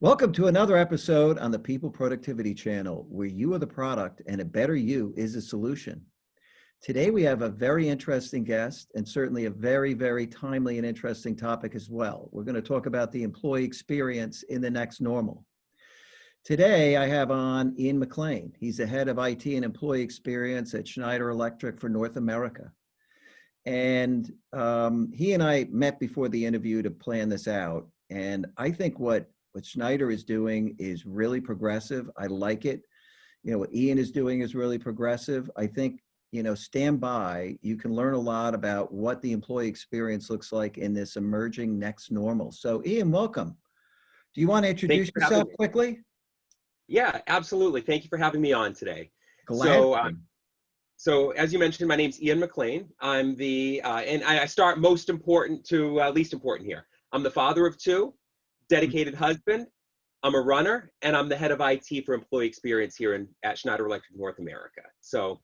Welcome to another episode on the People Productivity Channel, where you are the product and a better you is a solution. Today, we have a very interesting guest and certainly a very, very timely and interesting topic as well. We're going to talk about the employee experience in the next normal. Today, I have on Ian McLean. He's the head of IT and employee experience at Schneider Electric for North America. And he and I met before the interview to plan this out. And I think what Schneider is doing is really progressive. I like it. You know, what Ian is doing is really progressive. I think, stand by. You can learn a lot about what the employee experience looks like in this emerging next normal. So Ian, welcome. Do you want to introduce yourself quickly? Yeah, absolutely. Thank you for having me on today. Glad. So as you mentioned, my name's Ian McLean. I'm and I start most important to least important here. I'm the father of two, dedicated husband, I'm a runner, and I'm the head of IT for employee experience here at Schneider Electric North America. So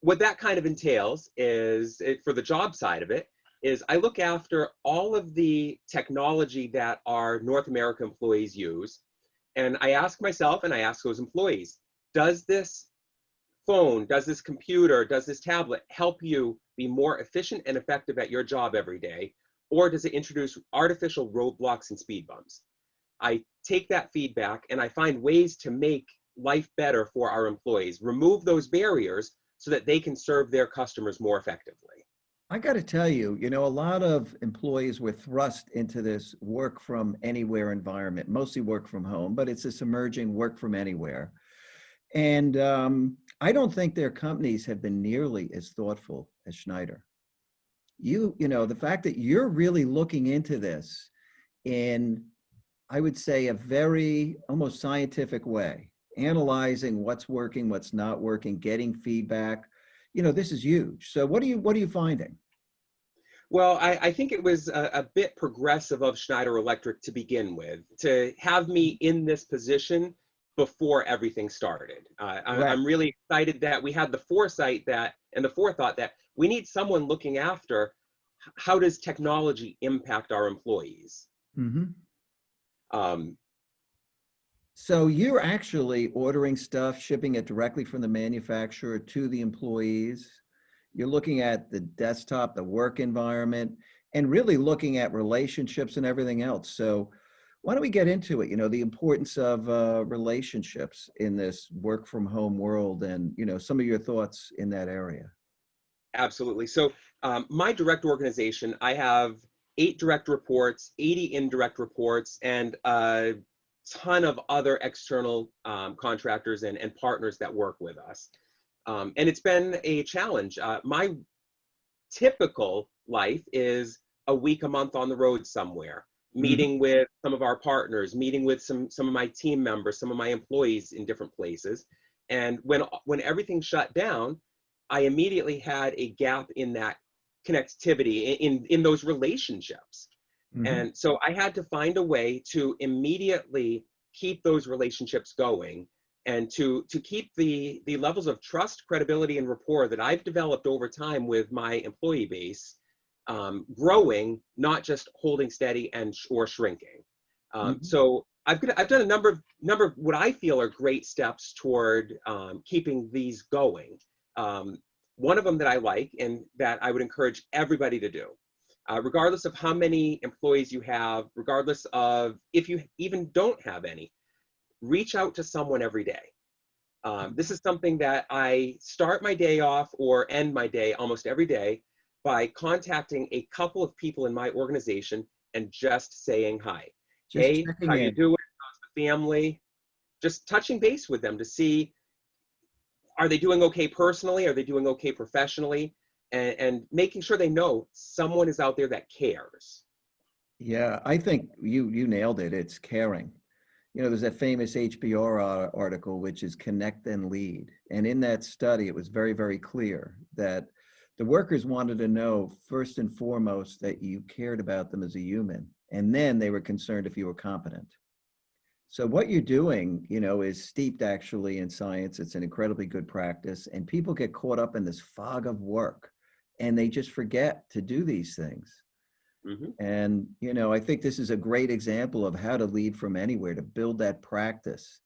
what that kind of entails is, for the job side of it, is I look after all of the technology that our North America employees use. And I ask myself and I ask those employees, does this phone, does this computer, does this tablet help you be more efficient and effective at your job every day? Or does it introduce artificial roadblocks and speed bumps? I take that feedback and I find ways to make life better for our employees, remove those barriers so that they can serve their customers more effectively. I got to tell you, a lot of employees were thrust into this work from anywhere environment, mostly work from home, but it's this emerging work from anywhere. And I don't think their companies have been nearly as thoughtful as Schneider. The fact that you're really looking into this in, I would say, a very almost scientific way, analyzing what's working, what's not working, getting feedback, this is huge. So what are you finding? Well, I think it was a bit progressive of Schneider Electric to begin with, to have me in this position before everything started. I'm really excited that we had the foresight and the forethought that we need someone looking after how does technology impact our employees. Mm-hmm. So you're actually ordering stuff, shipping it directly from the manufacturer to the employees. You're looking at the desktop, the work environment, and really looking at relationships and everything else. So why don't we get into it? The importance of relationships in this work from home world and, some of your thoughts in that area. Absolutely. So my direct organization, I have 8 direct reports, 80 indirect reports, and a ton of other external contractors and partners that work with us. And it's been a challenge. My typical life is a week, a month on the road somewhere, meeting with some of our partners, meeting with some of my team members, some of my employees in different places. And when everything shut down, I immediately had a gap in that connectivity, in those relationships. And so I had to find a way to immediately keep those relationships going and to keep the levels of trust, credibility, and rapport that I've developed over time with my employee base growing, not just holding steady or shrinking. So I've done a number of what I feel are great steps toward keeping these going. One of them that I like and that I would encourage everybody to do, regardless of how many employees you have, regardless of if you even don't have any, reach out to someone every day. This is something that I start my day off or end my day almost every day by contacting a couple of people in my organization and just saying hi. Hey, how you doing? How's the family? Just touching base with them to see, are they doing okay personally? Are they doing okay professionally? And making sure they know someone is out there that cares. Yeah, I think you nailed it. It's caring. There's that famous HBR article, which is Connect and Lead. And in that study, it was very, very clear that the workers wanted to know, first and foremost, that you cared about them as a human. And then they were concerned if you were competent. So what you're doing, is steeped actually in science. It's an incredibly good practice. And people get caught up in this fog of work and they just forget to do these things. Hmm. And, I think this is a great example of how to lead from anywhere, to build that practice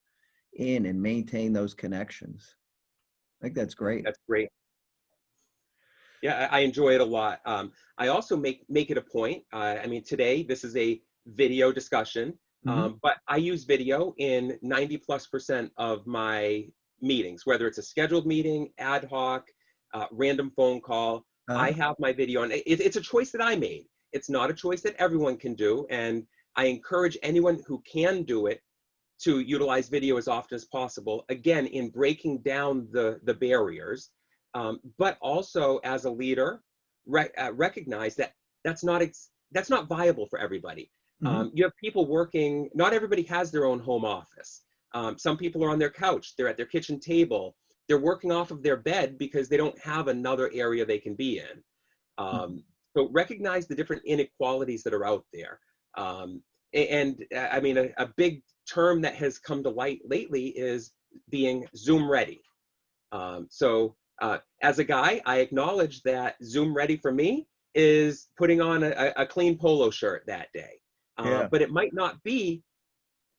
in and maintain those connections. I think that's great. That's great. Yeah, I enjoy it a lot. I also make it a point. I mean, today this is a video discussion, Hmm. but I use video in 90+% of my meetings, whether it's a scheduled meeting, ad hoc, random phone call. I Uh, have my video, and it's a choice that I made. It's not a choice that everyone can do, and I encourage anyone who can do it to utilize video as often as possible, again, in breaking down the barriers, but also as a leader, recognize that that's not viable for everybody. mhm. You have people working, not everybody has their own home office. Some people are on their couch, they're at their kitchen table, they're working off of their bed because they don't have another area they can be in. Mhm. So recognize the different inequalities that are out there. I mean, a big term that has come to light lately is being Zoom ready. As a guy, I acknowledge that Zoom ready for me is putting on a clean polo shirt that day. Yeah. But it might not be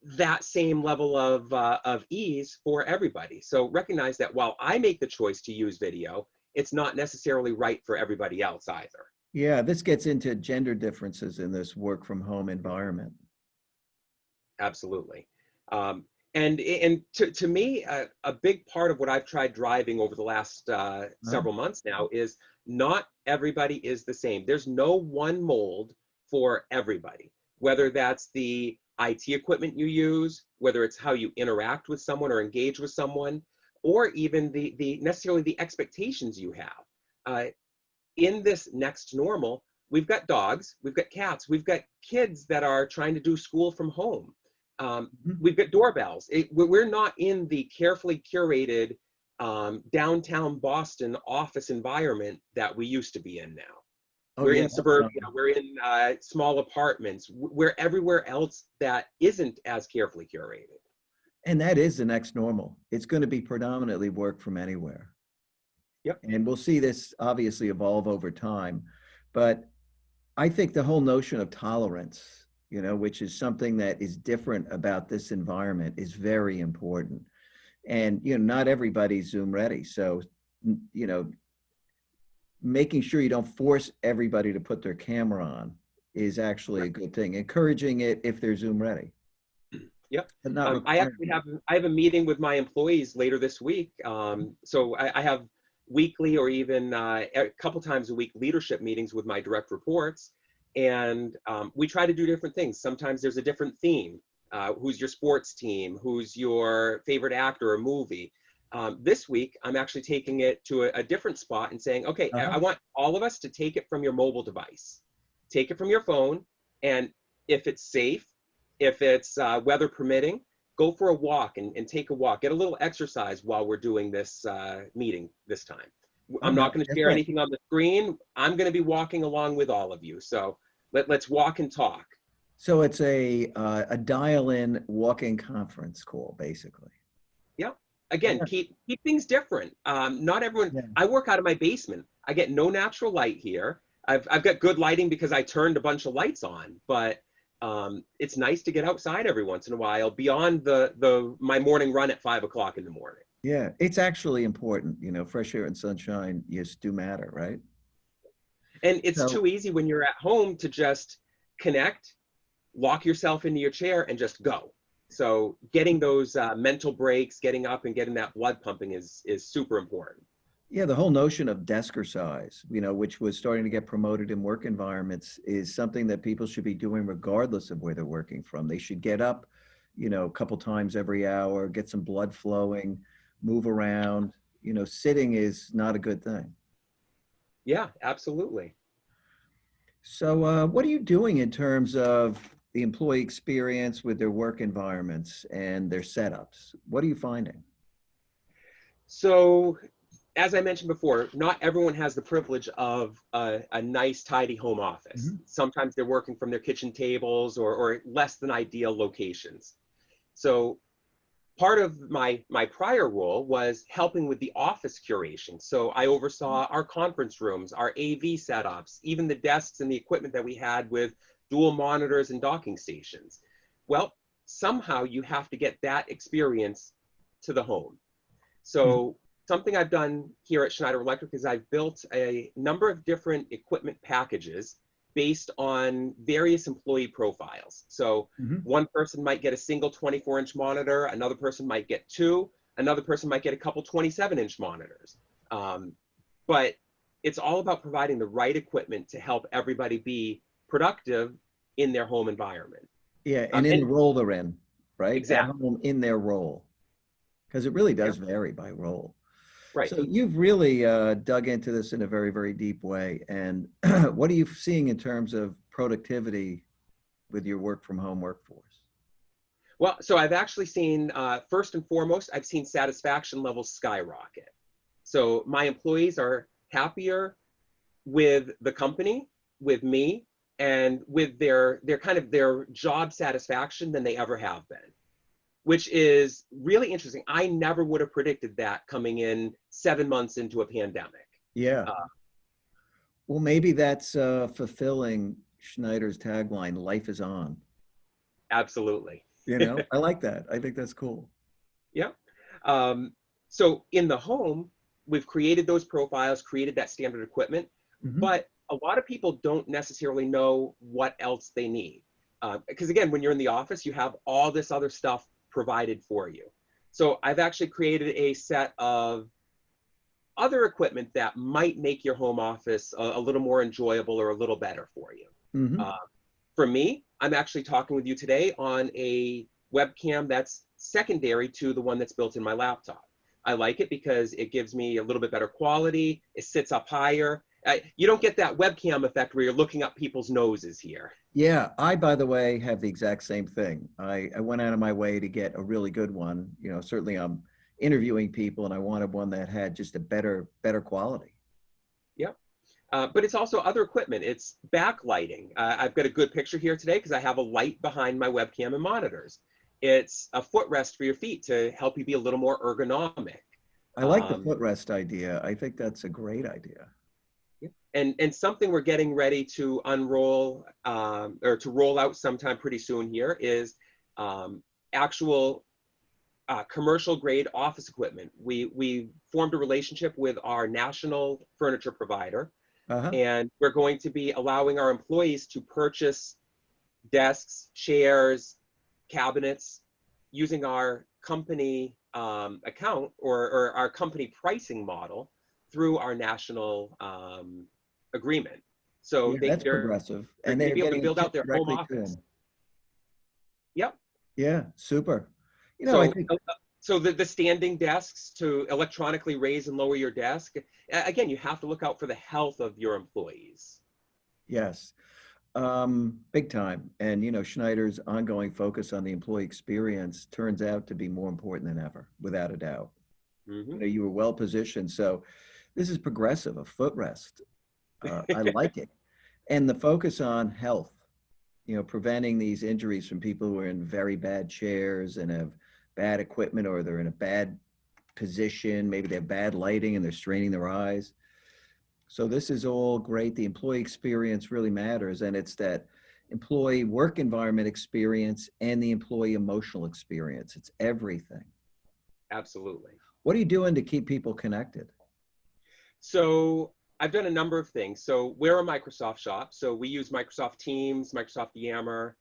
that same level of ease for everybody. So recognize that while I make the choice to use video, it's not necessarily right for everybody else either. Yeah. This gets into gender differences in this work from home environment. Absolutely. And to me, a big part of what I've tried driving over the last Huh? several months now is not everybody is the same. There's no one mold for everybody, whether that's the IT equipment you use, whether it's how you interact with someone or engage with someone, or even the necessarily the expectations you have. Uh, in this next normal, we've got dogs, we've got cats, we've got kids that are trying to do school from home. Mhm. We've got doorbells. We're not in the carefully curated downtown Boston office environment that we used to be in now. Oh, We're yeah. in suburbia, we're in small apartments, we're everywhere else that isn't as carefully curated. And that is the next normal. It's going to be predominantly work from anywhere. Yep. And we'll see this obviously evolve over time. But I think the whole notion of tolerance, which is something that is different about this environment, is very important. And, not everybody's Zoom ready. So, you know, making sure you don't force everybody to put their camera on is actually a good thing. Encouraging it if they're Zoom ready, Yep. but not I requiring actually it. have a meeting with my employees later this week. So I have weekly or even a couple times a week leadership meetings with my direct reports, and we try to do different things. Sometimes there's a different theme. Who's your sports team? Who's your favorite actor or movie? This week, I'm actually taking it to a different spot and saying, okay, Uh-huh. I want all of us to take it from your mobile device, take it from your phone, and if it's safe, if it's weather permitting, go for a walk and take a walk. Get a little exercise while we're doing this meeting this time. Oh, I'm no, not going to share different. anything on the screen. I'm going to be walking along with all of you. So let's walk and talk. So it's a dial-in walking conference call, basically. Yeah. Again, Yeah. keep things different. Not everyone. Yeah. I work out of my basement. I get no natural light here. I've got good lighting because I turned a bunch of lights on, but it's nice to get outside every once in a while beyond the my morning run at 5 o'clock in the morning. Yeah. It's actually important. Fresh air and sunshine, yes, do matter, right? And it's So, too easy when you're at home to just connect, lock yourself into your chair, and just go. So getting those mental breaks, getting up and getting that blood pumping is super important. yeah, the whole notion of deskercise, which was starting to get promoted in work environments, is something that people should be doing regardless of where they're working from. They should get up, a couple times every hour, get some blood flowing, move around. Sitting is not a good thing. Yeah, absolutely. So, what are you doing in terms of the employee experience with their work environments and their setups? What are you finding? So as I mentioned before, not everyone has the privilege of a nice, tidy home office. Mhm. Sometimes they're working from their kitchen tables or less than ideal locations. So part of my prior role was helping with the office curation. So I oversaw our conference rooms, our AV setups, even the desks and the equipment that we had with dual monitors and docking stations. Well, somehow you have to get that experience to the home. So something I've done here at Schneider Electric is I've built a number of different equipment packages based on various employee profiles. So one person might get a single 24-inch monitor, another person might get two, another person might get a couple 27-inch monitors. But it's all about providing the right equipment to help everybody be productive in their home environment. Yeah, and in the role they're in, right? Exactly. At home in their role, because it really does vary by role. Right. So you've really dug into this in a very, very deep way. And what are you seeing in terms of productivity with your work from home workforce? Well, so I've actually seen, first and foremost, I've seen satisfaction levels skyrocket. So my employees are happier with the company, with me, and with their kind of their job satisfaction than they ever have been, which is really interesting. I never would have predicted that coming in 7 months into a pandemic. Yeah. Well, maybe that's fulfilling Schneider's tagline, life is on. Absolutely. You know, I like that. I think that's cool. Yeah. So in the home, we've created those profiles, created that standard equipment, but a lot of people don't necessarily know what else they need. Because again, when you're in the office, you have all this other stuff provided for you. So I've actually created a set of other equipment that might make your home office a little more enjoyable or a little better for you. For me, I'm actually talking with you today on a webcam that's secondary to the one that's built in my laptop. I like it because it gives me a little bit better quality. It sits up higher. You don't get that webcam effect where you're looking up people's noses here. Yeah, I, by the way, have the exact same thing. I went out of my way to get a really good one. You know, certainly I'm interviewing people and I wanted one that had just a better quality. Yep. But it's also other equipment. It's backlighting. I've got a good picture here today because I have a light behind my webcam and monitors. It's a footrest for your feet to help you be a little more ergonomic. I like the footrest idea. I think that's a great idea. And something we're getting ready to unroll or to roll out sometime pretty soon here is actual commercial grade office equipment. We formed a relationship with our national furniture provider, and we're going to be allowing our employees to purchase desks, chairs, cabinets using our company account or our company pricing model through our national agreement. So yeah, that's progressive, and they're be able to build out their home office. Yep. Yeah, super. You know, so, I think so the standing desks to electronically raise and lower your desk. Again, you have to look out for the health of your employees. Yes, big time. And you know, Schneider's ongoing focus on the employee experience turns out to be more important than ever, without a doubt. You know, you were well positioned. So this is progressive, a footrest. I like it. And the focus on health, you know, preventing these injuries from people who are in very bad chairs and have bad equipment, or they're in a bad position. Maybe they have bad lighting and they're straining their eyes. So this is all great. The employee experience really matters. And it's that employee work environment experience and the employee emotional experience. It's everything. Absolutely. What are you doing to keep people connected? So I've done a number of things. So we're a Microsoft shop. So we use Microsoft Teams, Microsoft Yammer.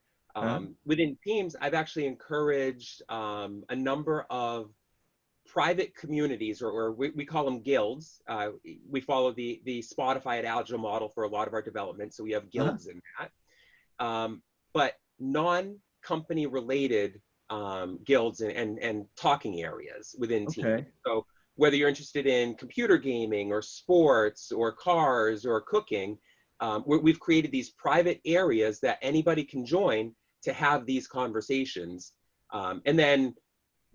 Within Teams, I've actually encouraged a number of private communities, or we call them guilds. We follow the Spotify at Agile model for a lot of our development. So we have guilds in that. But non-company related guilds and talking areas within Teams. So whether you're interested in computer gaming or sports or cars or cooking, we've created these private areas that anybody can join to have these conversations. And then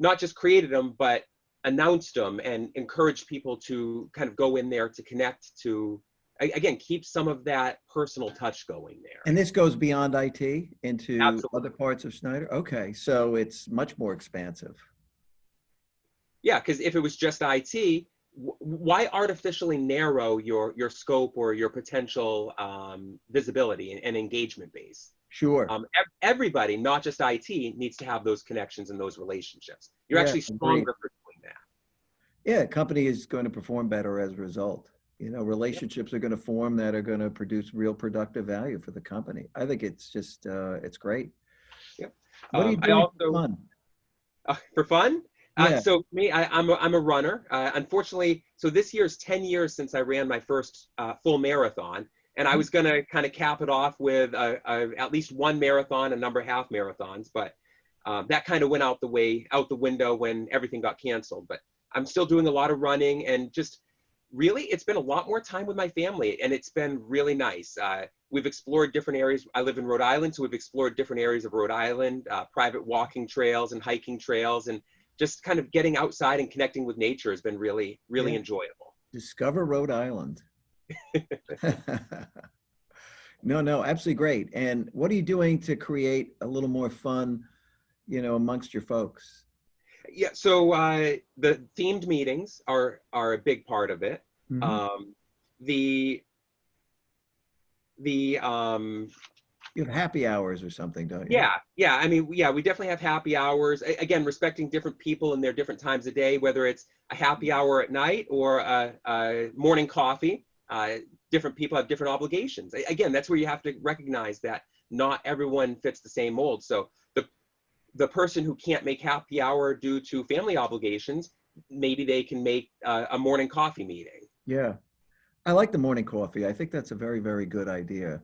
not just created them, but announced them and encouraged people to kind of go in there to connect to, again, keep some of that personal touch going there. And this goes beyond IT into Absolutely. other parts of Schneider? Okay, so it's much more expansive. Yeah, because if it was just IT, why artificially narrow your scope or your potential visibility and engagement base? Sure. Everybody, not just IT, needs to have those connections and those relationships. You're Yeah, actually agreed. stronger for doing that. Yeah, a company is going to perform better as a result. You know, Yep. relationships are going to form that are going to produce real productive value for the company. I think it's just, it's great. Yep. What are you I doing for also, fun? for fun, Yeah. so me, I'm a runner. Unfortunately, so this year's 10 years since I ran my first full marathon, and I was going to kind of cap it off with at least one marathon, a number of half marathons, but that kind of went out the window when everything got canceled. But I'm still doing a lot of running, and just really, it's been a lot more time with my family, and it's been really nice. We've explored different areas. I live in Rhode Island, so we've explored different areas of Rhode Island, private walking trails and hiking trails, and just kind of getting outside and connecting with nature has been really, really Yeah. enjoyable. Discover Rhode Island. No, no, absolutely great. And what are you doing to create a little more fun, amongst your folks? Yeah, so the themed meetings are a big part of it. Hmm. Um, the the You have happy hours or something, don't you? Yeah. I mean, yeah, we definitely have happy hours. Again, respecting different people and their different times of day, whether it's a happy hour at night or a morning coffee. Different people have different obligations. Again, that's where you have to recognize that not everyone fits the same mold. So the person who can't make happy hour due to family obligations, maybe they can make a morning coffee meeting. Yeah. I like the morning coffee. I think that's a very, very good idea.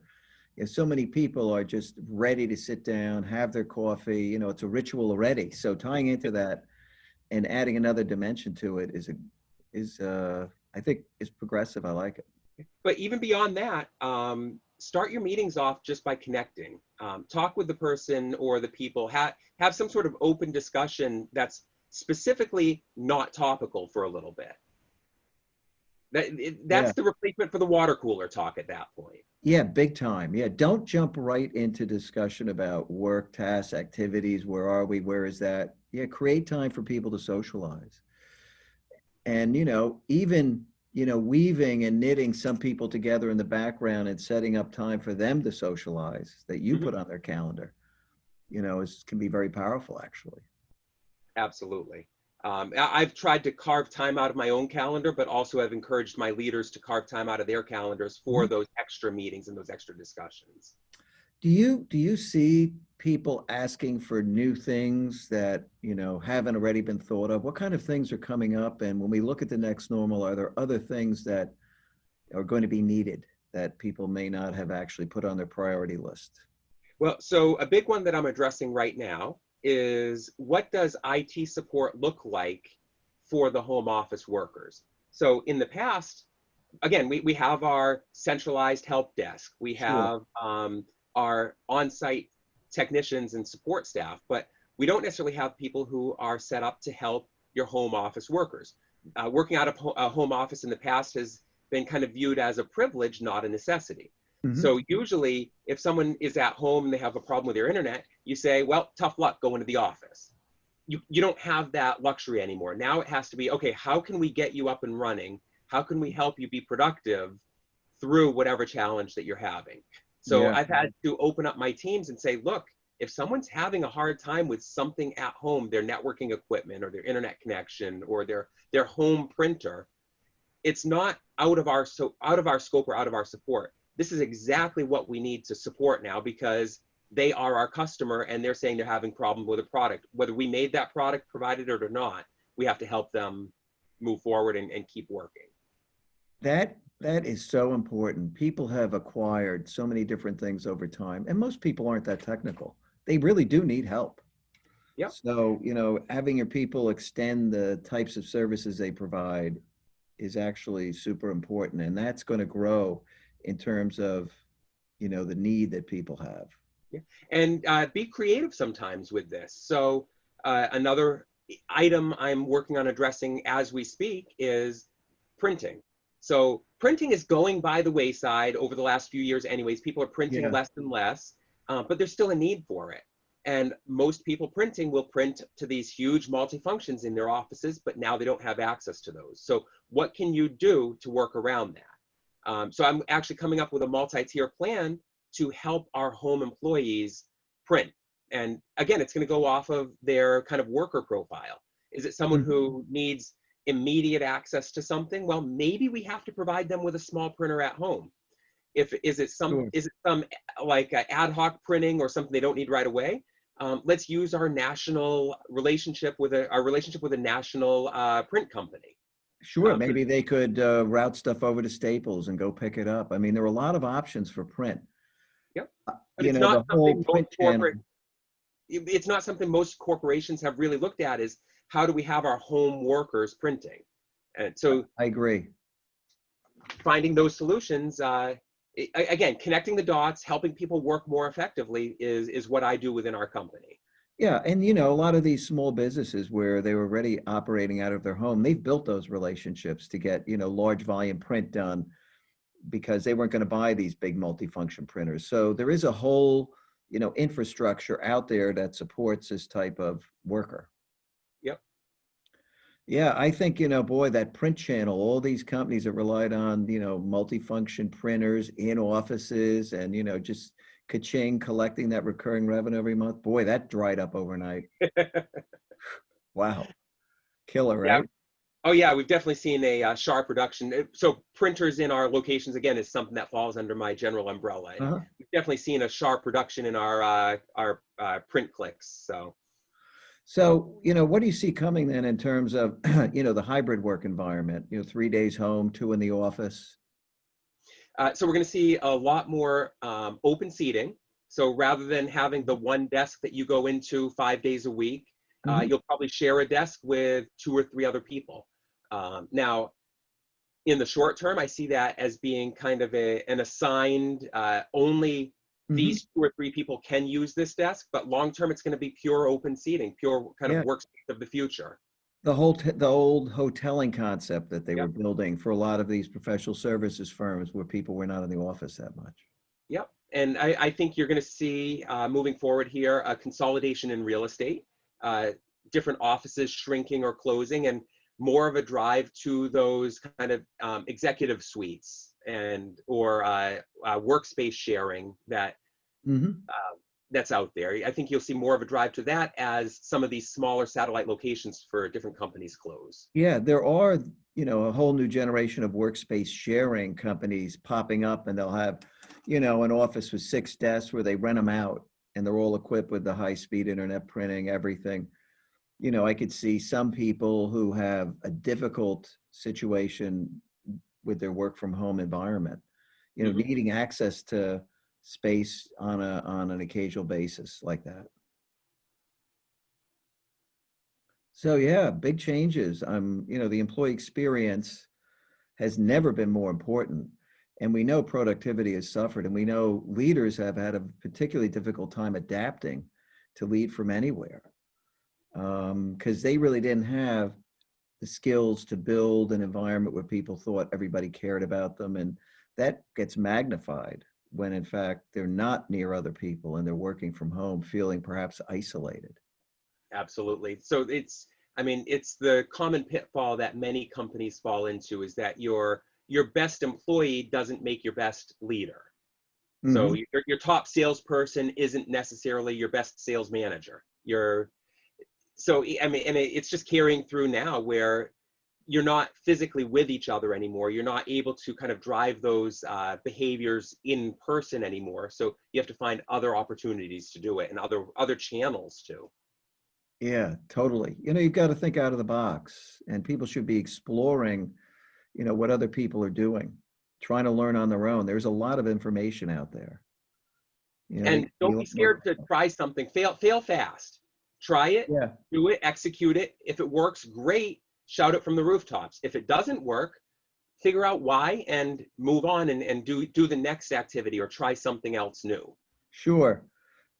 Yeah, so many people are just ready to sit down, have their coffee. It's a ritual already. So tying into that and adding another dimension to it I think is progressive. I like it. But even beyond that, start your meetings off just by connecting. Talk with the person or the people. Have some sort of open discussion that's specifically not topical for a little bit. Yeah. That's the replacement for the water cooler talk at that point. Yeah, big time. Yeah, don't jump right into discussion about work, tasks, activities. Where are we? Where is that? Yeah, create time for people to socialize. And, even, weaving and knitting some people together in the background and setting up time for them to socialize that you Mhm. put on their calendar, can be very powerful, actually. Absolutely. I've tried to carve time out of my own calendar, but also have encouraged my leaders to carve time out of their calendars for Mhm. those extra meetings and those extra discussions. Do you see people asking for new things that, haven't already been thought of? What kind of things are coming up? And when we look at the next normal, are there other things that are going to be needed that people may not have actually put on their priority list? Well, so a big one that I'm addressing right now is what does IT support look like for the home office workers? So in the past, again, we have our centralized help desk. We Sure. have our on-site technicians and support staff, but we don't necessarily have people who are set up to help your home office workers. Working out of a home office in the past has been kind of viewed as a privilege, not a necessity. Hmm. So usually, if someone is at home and they have a problem with their internet, you say, well, tough luck, go into the office. You don't have that luxury anymore. Now it has to be, okay, how can we get you up and running? How can we help you be productive through whatever challenge that you're having? So Yeah. I've had to open up my teams and say, look, if someone's having a hard time with something at home, their networking equipment or their internet connection or their home printer, it's not out of our scope or out of our support. This is exactly what we need to support now because they are our customer and they're saying they're having problem with a product. Whether we made that product, provided it or not, we have to help them move forward and keep working. That is so important. People have acquired so many different things over time, and most people aren't that technical. They really do need help. Yep. So, having your people extend the types of services they provide is actually super important, and that's going to grow in terms of, the need that people have. Yeah. And be creative sometimes with this. So another item I'm working on addressing as we speak is printing. So printing is going by the wayside over the last few years anyways. People are printing Yeah. less and less, but there's still a need for it. And most people printing will print to these huge multifunctions in their offices, but now they don't have access to those. So what can you do to work around that? So I'm actually coming up with a multi-tier plan to help our home employees print. And again, it's going to go off of their kind of worker profile. Is it someone who needs immediate access to something? Well, maybe we have to provide them with a small printer at home. Is it some like ad hoc printing or something they don't need right away? Let's use our national relationship with a national print company. Sure, maybe they could route stuff over to Staples and go pick it up. I mean, there are a lot of options for print. Yep. But You know, the whole print channel. It's not something most corporations have really looked at, is how do we have our home workers printing? And so I agree. finding those solutions, again, connecting the dots, helping people work more effectively is what I do within our company. Yeah, and you know, a lot of these small businesses where they were already operating out of their home, they've built those relationships to get, you know, large volume print done because they weren't going to buy these big multifunction printers. So there is a whole, you know, infrastructure out there that supports this type of worker. Yep. Yeah, I think, you know, boy, that print channel, all these companies that relied on, you know, multifunction printers in offices and, you know, just ka-ching, collecting that recurring revenue every month. Boy, that dried up overnight. Wow. Killer, right? Yeah. Oh yeah, we've definitely seen a sharp reduction. So printers in our locations, again, is something that falls under my general umbrella. And we've definitely seen a sharp reduction in our print clicks. So, you know, what do you see coming then in terms of, you know, the hybrid work environment, you know, 3 days home, 2 in the office? So we're going to see a lot more open seating. So rather than having the one desk that you go into 5 days a week, you'll probably share a desk with 2 or 3 other people. Now, in the short term, I see that as being kind of an assigned, only these 2 or 3 people can use this desk, but long term, it's going to be pure open seating, pure kind of workspace of the future. The old hoteling concept that they were building for a lot of these professional services firms where people were not in the office that much. Yep. And I think you're going to see, moving forward here, a consolidation in real estate, different offices shrinking or closing, and more of a drive to those kind of executive suites and or workspace sharing that that's out there. I think you'll see more of a drive to that as some of these smaller satellite locations for different companies close. Yeah, there are, you know, a whole new generation of workspace sharing companies popping up, and they'll have, you know, an office with 6 desks where they rent them out and they're all equipped with the high-speed internet printing, everything. You know, I could see some people who have a difficult situation with their work from home environment, you know, needing access to space on an occasional basis like that. So yeah, big changes. You know, the employee experience has never been more important. And we know productivity has suffered, and we know leaders have had a particularly difficult time adapting to lead from anywhere. Because they really didn't have the skills to build an environment where people thought everybody cared about them. And that gets magnified when in fact they're not near other people and they're working from home, feeling perhaps isolated. Absolutely. So it's the common pitfall that many companies fall into, is that your best employee doesn't make your best leader. So your top salesperson isn't necessarily your best sales manager. It's just carrying through now where you're not physically with each other anymore. You're not able to kind of drive those behaviors in person anymore. So you have to find other opportunities to do it and other channels too. Yeah, totally. You know, you've got to think out of the box, and people should be exploring, you know, what other people are doing, trying to learn on their own. There's a lot of information out there. You know, and don't be scared to try something. Fail fast. Try it, do it, execute it. If it works, great. Shout it from the rooftops. If it doesn't work, figure out why and move on and do the next activity or try something else new. Sure.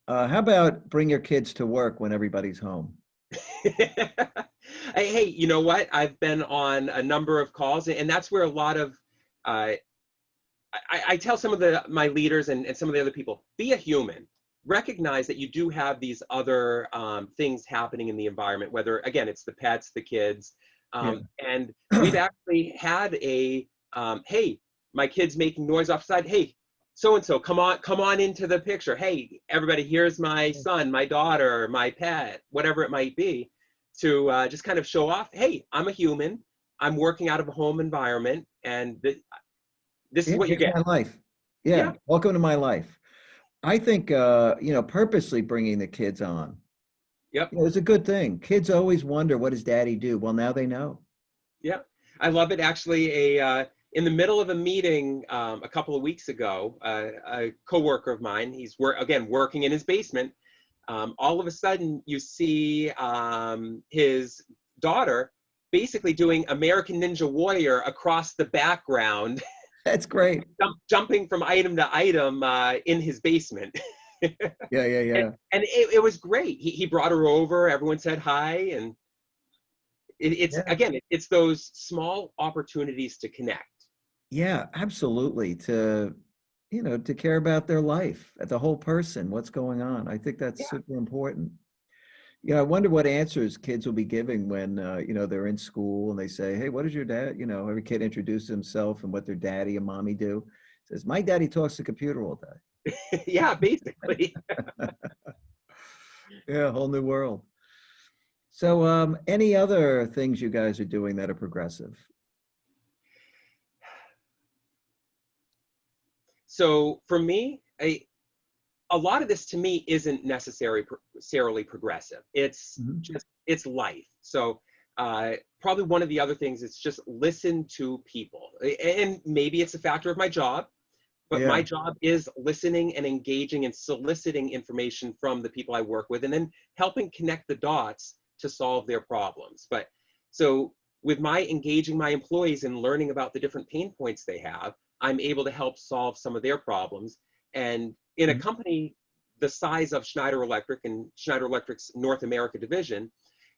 How about bring your kids to work when everybody's home? Hey, you know what? I've been on a number of calls, and that's where a lot of I tell some of my leaders and some of the other people, be a human. recognize that you do have these other things happening in the environment, whether, again, it's the pets, the kids. Yeah. And we've actually had a, hey, my kid's making noise outside. Hey, so-and-so, come on into the picture. Hey, everybody, here's my son, my daughter, my pet, whatever it might be, to just kind of show off, hey, I'm a human. I'm working out of a home environment, and this is Yeah, what you here's get. my life. Yeah, Yeah, welcome to my life. I think, purposely bringing the kids on, yep. it's a good thing. Kids always wonder, what does daddy do? Well, now they know. Yeah, I love it. Actually, in the middle of a meeting a couple of weeks ago, a coworker of mine, he's working in his basement. All of a sudden, you see his daughter basically doing American Ninja Warrior across the background, That's great. jumping from item to item in his basement. Yeah, yeah, and yeah. and it was great. He brought her over. Everyone said hi, and Yeah. it's those small opportunities to connect. Yeah, absolutely. To care about their life, the whole person, what's going on. I think that's Yeah. super important. I wonder what answers kids will be giving when, they're in school and they say, hey, what does your dad, every kid introduces himself and what their daddy and mommy do. Says, my daddy talks to the computer all day. Yeah, basically. Yeah, a whole new world. So, any other things you guys are doing that are progressive? So for me, a lot of this to me isn't necessarily progressive. It's Mhm. just, it's life. So probably one of the other things is just listen to people. And maybe it's a factor of my job, but Yeah. my job is listening and engaging and soliciting information from the people I work with, and then helping connect the dots to solve their problems. But so with my engaging my employees and learning about the different pain points they have, I'm able to help solve some of their problems. And in a Mhm. company the size of Schneider Electric and Schneider Electric's North America division,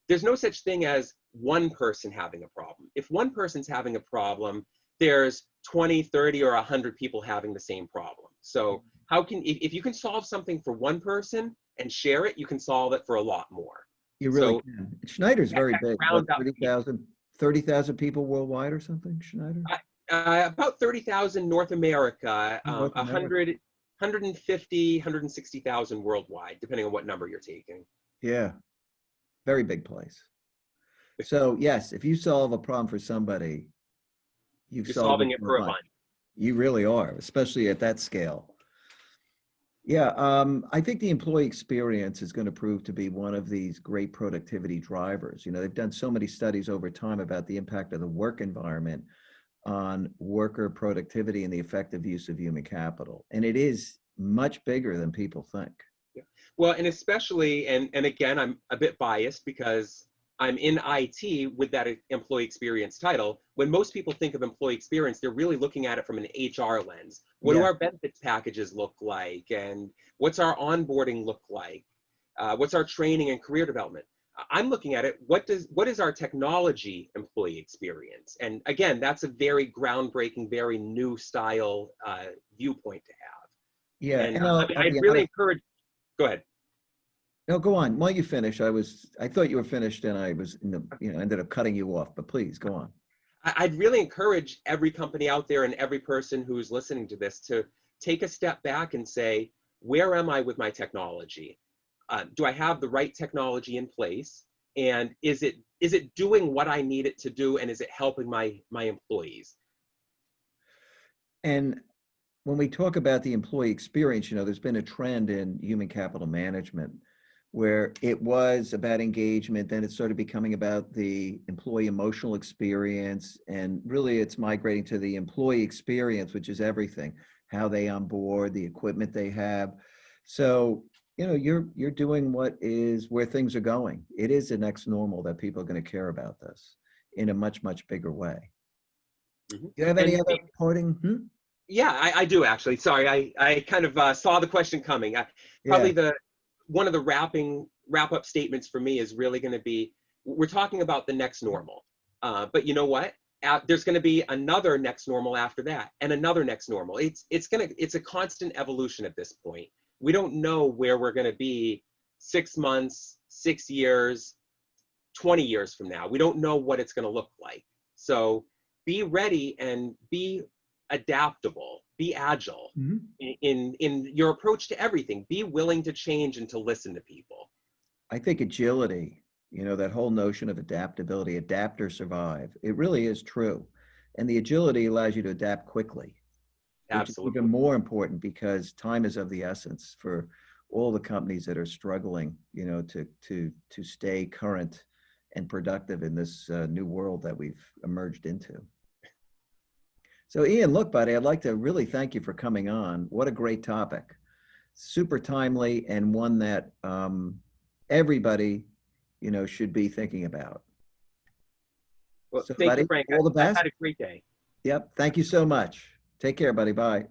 there's no such thing as one person having a problem. If one person's having a problem, there's 20, 30, or 100 people having the same problem. So if you can solve something for one person and share it, you can solve it for a lot more. You really So can. Schneider's that very big. What, rounds up people. 30,000 people worldwide or something, Schneider? About 30,000 North America, North America. 150, 160,000 worldwide, depending on what number you're taking. Yeah, very big place. So yes, if you solve a problem for somebody, you've You're solved it solving it for a for a bunch. bunch. You really are, especially at that scale. Yeah, I think the employee experience is going to prove to be one of these great productivity drivers. They've done so many studies over time about the impact of the work environment on worker productivity and the effective use of human capital. And it is much bigger than people think. Yeah. Well, and especially, and again, I'm a bit biased because I'm in IT with that employee experience title. When most people think of employee experience, they're really looking at it from an HR lens. What do Yeah. our benefits packages look like? And what's our onboarding look like? What's our training and career development? I'm looking at it, what is our technology employee experience? And again, that's a very groundbreaking, very new style viewpoint to have. Yeah. And And I mean, I'll I'd be really honest. encourage, go ahead. No, go on. While you finish, I thought you were finished and I was ended up cutting you off, but please go on. I'd really encourage every company out there and every person who's listening to this to take a step back and say, where am I with my technology? Do I have the right technology in place? And is it doing what I need it to do? And is it helping my employees? And when we talk about the employee experience, there's been a trend in human capital management where it was about engagement, then it started becoming about the employee emotional experience, and really it's migrating to the employee experience, which is everything, how they onboard, the equipment they have. So, you're doing what is where things are going. It is the next normal that people are going to care about this in a much, much bigger way. Mhm. Do you have any And other parting? yeah, I do actually. Sorry, I kind of saw the question coming. Yeah. Probably one of the wrap up statements for me is really going to be, we're talking about the next normal, but you know what? There's going to be another next normal after that, and another next normal. It's a constant evolution at this point. We don't know where we're going to be 6 months, 6 years, 20 years from now. We don't know what it's going to look like. So be ready and be adaptable, be agile in your approach to everything. Be willing to change and to listen to people. I think agility, you know, that whole notion of adaptability, adapt or survive, it really is true. And the agility allows you to adapt quickly, which is Absolutely. even more important because time is of the essence for all the companies that are struggling, you know, to stay current and productive in this new world that we've emerged into. So Ian, look, buddy, I'd like to really thank you for coming on. What a great topic. Super timely and one that everybody, you know, should be thinking about. Well, So thank you, buddy, Frank. all the I've best. had a great day. Yep. Thank you so much. Take care, buddy. Bye.